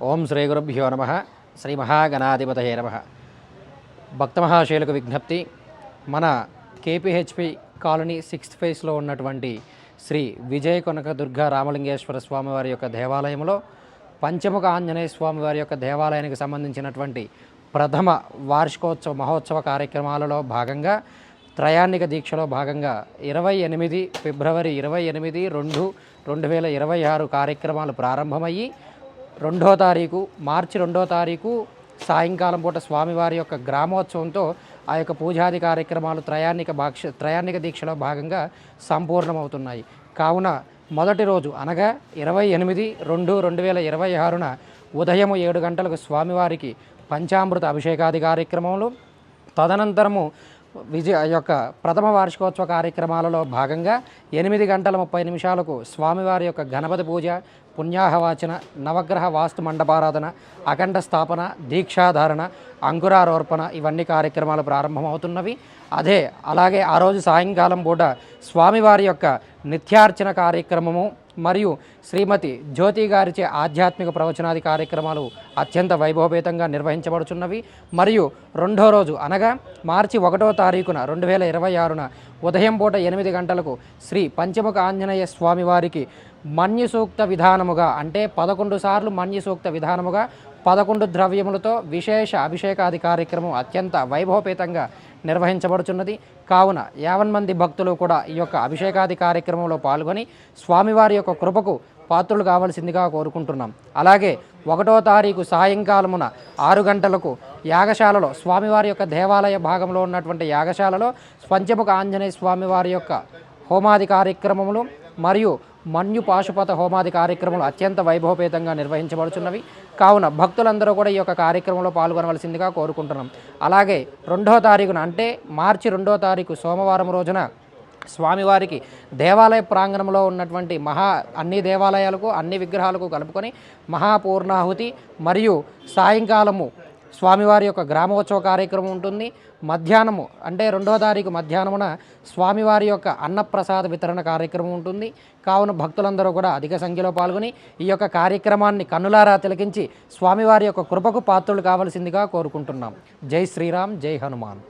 ఓం శ్రీ గురుభ్యో నమ. శ్రీ మహాగణాధిపతయే నమ. భక్త మహాశయులకు విజ్ఞప్తి. మన కేపీహెచ్పి కాలనీ 6th ఫేజ్లో ఉన్నటువంటి శ్రీ విజయ కనక దుర్గా రామలింగేశ్వర స్వామివారి యొక్క దేవాలయంలో పంచముఖ ఆంజనేయ స్వామివారి యొక్క దేవాలయానికి సంబంధించినటువంటి ప్రథమ వార్షికోత్సవ మహోత్సవ కార్యక్రమాలలో భాగంగా త్రయాణిక దీక్షలో భాగంగా 28 ఫిబ్రవరి 2026 కార్యక్రమాలు ప్రారంభమయ్యి 2వ తారీఖు మార్చి 2వ తారీఖు సాయంకాలం పూట స్వామివారి యొక్క గ్రామోత్సవంతో ఆ యొక్క పూజాది కార్యక్రమాలు త్రయాణిక దీక్షలో భాగంగా సంపూర్ణమవుతున్నాయి. కావున మొదటి రోజు అనగా 28/2/2026 ఉదయం 7 గంటలకు స్వామివారికి పంచామృత అభిషేకాది కార్యక్రమములు, తదనంతరము యొక్క ప్రథమ వార్షికోత్సవ కార్యక్రమాలలో భాగంగా 8:30 స్వామివారి యొక్క గణపతి పూజ, పుణ్యాహవాచన, నవగ్రహ వాస్తు మండపారాధన, అఖండ స్థాపన, దీక్షాధారణ, అంకురారోర్పణ ఇవన్నీ కార్యక్రమాలు ప్రారంభమవుతున్నవి. అలాగే ఆ రోజు సాయంకాలం పూట స్వామివారి యొక్క నిత్యార్చన కార్యక్రమము మరియు శ్రీమతి జ్యోతి గారిచే ఆధ్యాత్మిక ప్రవచనాది కార్యక్రమాలు అత్యంత వైభవపేతంగా నిర్వహించబడుచున్నవి. మరియు 2వ రోజు అనగా మార్చి 1వ తారీఖున 2026 ఉదయం పూట 8 గంటలకు శ్రీ పంచముఖ ఆంజనేయ స్వామివారికి మన్యు సూక్త విధానముగా అంటే 11 సార్లు మన్యు సూక్త విధానముగా 11 ద్రవ్యములతో విశేష అభిషేకాది కార్యక్రమం అత్యంత వైభవపేతంగా నిర్వహించబడుచున్నది. కావున 50 మంది భక్తులు కూడా ఈ యొక్క అభిషేకాది కార్యక్రమంలో పాల్గొని స్వామివారి యొక్క కృపకు పాత్రులు కావాల్సిందిగా కోరుకుంటున్నాం. అలాగే 1వ తారీఖు సాయంకాలమున 6 గంటలకు యాగశాలలో స్వామివారి యొక్క దేవాలయ భాగంలో ఉన్నటువంటి యాగశాలలో పంచముఖ ఆంజనేయ స్వామివారి యొక్క హోమాది కార్యక్రమములు మరియు మన్యు పాశుపత హోమాది కార్యక్రమాలు అత్యంత వైభవపేతంగా నిర్వహించబడుచున్నవి. కావున భక్తులందరూ కూడా ఈ యొక్క కార్యక్రమంలో పాల్గొనవలసిందిగా కోరుకుంటున్నాం. అలాగే 2వ తారీఖున అంటే మార్చి 2వ తారీఖు సోమవారం రోజున స్వామివారికి దేవాలయ ప్రాంగణంలో ఉన్నటువంటి అన్ని దేవాలయాలకు అన్ని విగ్రహాలకు కలుపుకొని మహాపూర్ణాహుతి మరియు సాయంకాలము స్వామివారి యొక్క గ్రామోత్సవ కార్యక్రమం ఉంటుంది. మధ్యాహ్నము అంటే 2వ తారీఖు మధ్యాహ్నమున స్వామివారి యొక్క అన్నప్రసాద వితరణ కార్యక్రమం ఉంటుంది. కావున భక్తులందరూ కూడా అధిక సంఖ్యలో పాల్గొని ఈ యొక్క కార్యక్రమాన్ని కన్నులారా తిలకించి స్వామివారి యొక్క కృపకు పాత్రులు కావలసిందిగా కోరుకుంటున్నాం. జై శ్రీరామ్, జై హనుమాన్.